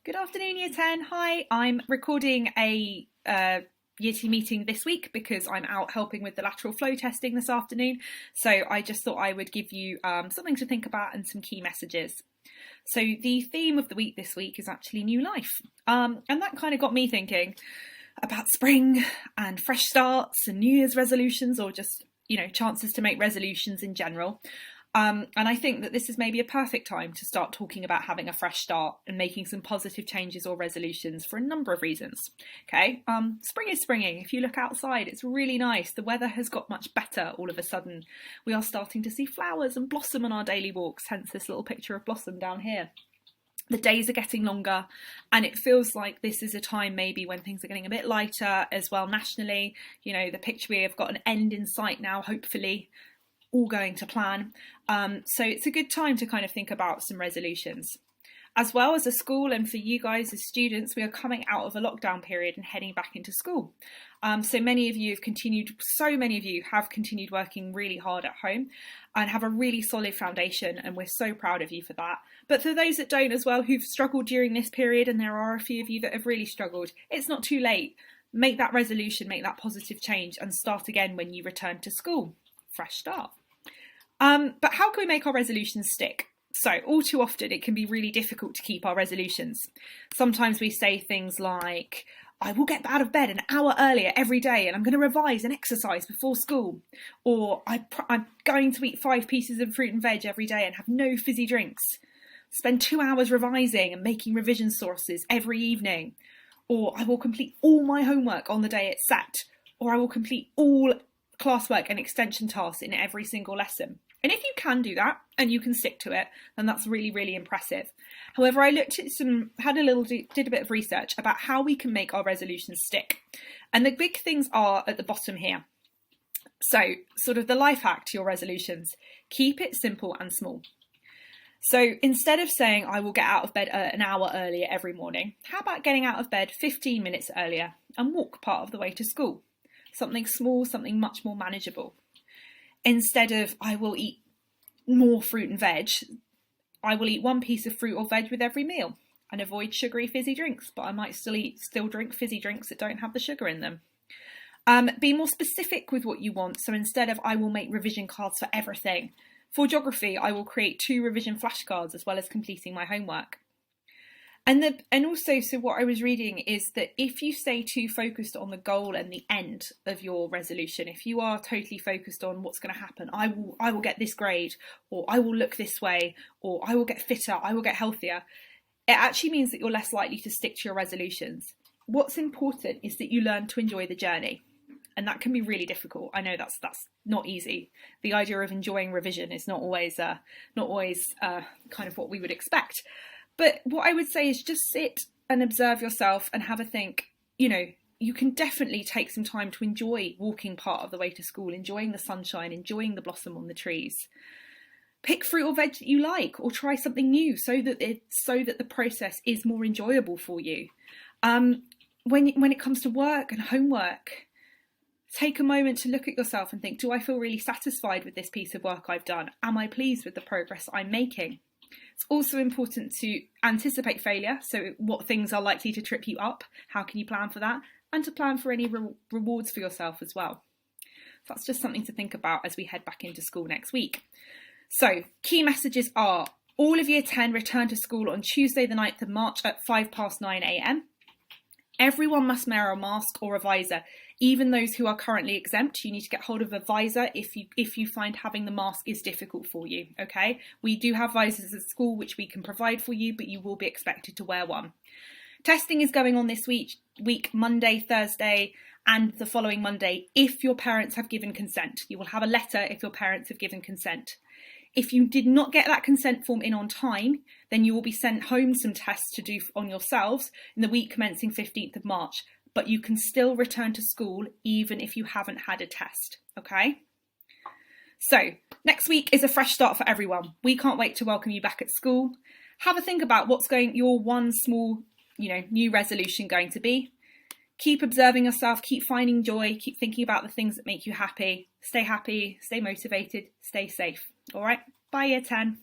Good afternoon, Year 10. Hi, I'm recording a Year 2 meeting this week because I'm out helping with the lateral flow testing this afternoon. So I just thought I would give you something to think about and some key messages. So the theme of the week this week is actually new life. And that kind of got me thinking about spring and fresh starts and New Year's resolutions, or just, chances to make resolutions in general. And I think that this is maybe a perfect time to start talking about having a fresh start and making some positive changes or resolutions for a number of reasons. Okay, spring is springing. If you look outside, it's really nice. The weather has got much better all of a sudden. We are starting to see flowers and blossom on our daily walks, hence this little picture of blossom down here. The days are getting longer, and it feels like this is a time maybe when things are getting a bit lighter as well nationally. The picture, we have got an end in sight now, hopefully all going to plan. So it's a good time to kind of think about some resolutions. As well as a school, and for you guys as students, we are coming out of a lockdown period and heading back into school. So many of you have continued working really hard at home and have a really solid foundation, and we're so proud of you for that. But for those that don't as well, who've struggled during this period, and there are a few of you that have really struggled, it's not too late. Make that resolution, make that positive change, and start again when you return to school. Fresh start. But how can we make our resolutions stick? So all too often it can be really difficult to keep our resolutions. Sometimes we say things like, I will get out of bed an hour earlier every day and I'm going to revise and exercise before school. Or I'm going to eat 5 pieces of fruit and veg every day and have no fizzy drinks. Spend 2 hours revising and making revision sources every evening. Or I will complete all my homework on the day it's set. Or I will complete all classwork and extension tasks in every single lesson. And if you can do that and you can stick to it, then that's really, really impressive. However, I did a bit of research about how we can make our resolutions stick. And the big things are at the bottom here. So sort of the life hack to your resolutions, keep it simple and small. So instead of saying I will get out of bed an hour earlier every morning, how about getting out of bed 15 minutes earlier and walk part of the way to school? Something small, something much more manageable. Instead of I will eat more fruit and veg, I will eat 1 piece of fruit or veg with every meal and avoid sugary fizzy drinks, but I might still drink fizzy drinks that don't have the sugar in them. Be more specific with what you want. So instead of I will make revision cards for everything, for geography I will create 2 revision flashcards as well as completing my homework. And also, what I was reading is that if you stay too focused on the goal and the end of your resolution, if you are totally focused on what's going to happen, I will get this grade, or I will look this way, or I will get fitter, I will get healthier, it actually means that you're less likely to stick to your resolutions. What's important is that you learn to enjoy the journey. And that can be really difficult. I know that's not easy. The idea of enjoying revision is not always kind of what we would expect. But what I would say is just sit and observe yourself and have a think. You can definitely take some time to enjoy walking part of the way to school, enjoying the sunshine, enjoying the blossom on the trees. Pick fruit or veg that you like, or try something new so that the process is more enjoyable for you. When it comes to work and homework, take a moment to look at yourself and think, do I feel really satisfied with this piece of work I've done? Am I pleased with the progress I'm making? It's also important to anticipate failure, so what things are likely to trip you up, how can you plan for that, and to plan for any rewards for yourself as well. So that's just something to think about as we head back into school next week. So key messages are, all of Year 10 return to school on Tuesday the 9th of March at 9:05 a.m. Everyone must wear a mask or a visor. Even those who are currently exempt, you need to get hold of a visor if you find having the mask is difficult for you, okay? We do have visors at school which we can provide for you, but you will be expected to wear one. Testing is going on this week, Monday, Thursday, and the following Monday, if your parents have given consent. You will have a letter if your parents have given consent. If you did not get that consent form in on time, then you will be sent home some tests to do on yourselves in the week commencing 15th of March. But you can still return to school even if you haven't had a test, okay? So next week is a fresh start for everyone. We can't wait to welcome you back at school. Have a think about what's your one small, new resolution going to be. Keep observing yourself, keep finding joy, keep thinking about the things that make you happy, stay motivated, stay safe. All right, bye Year 10.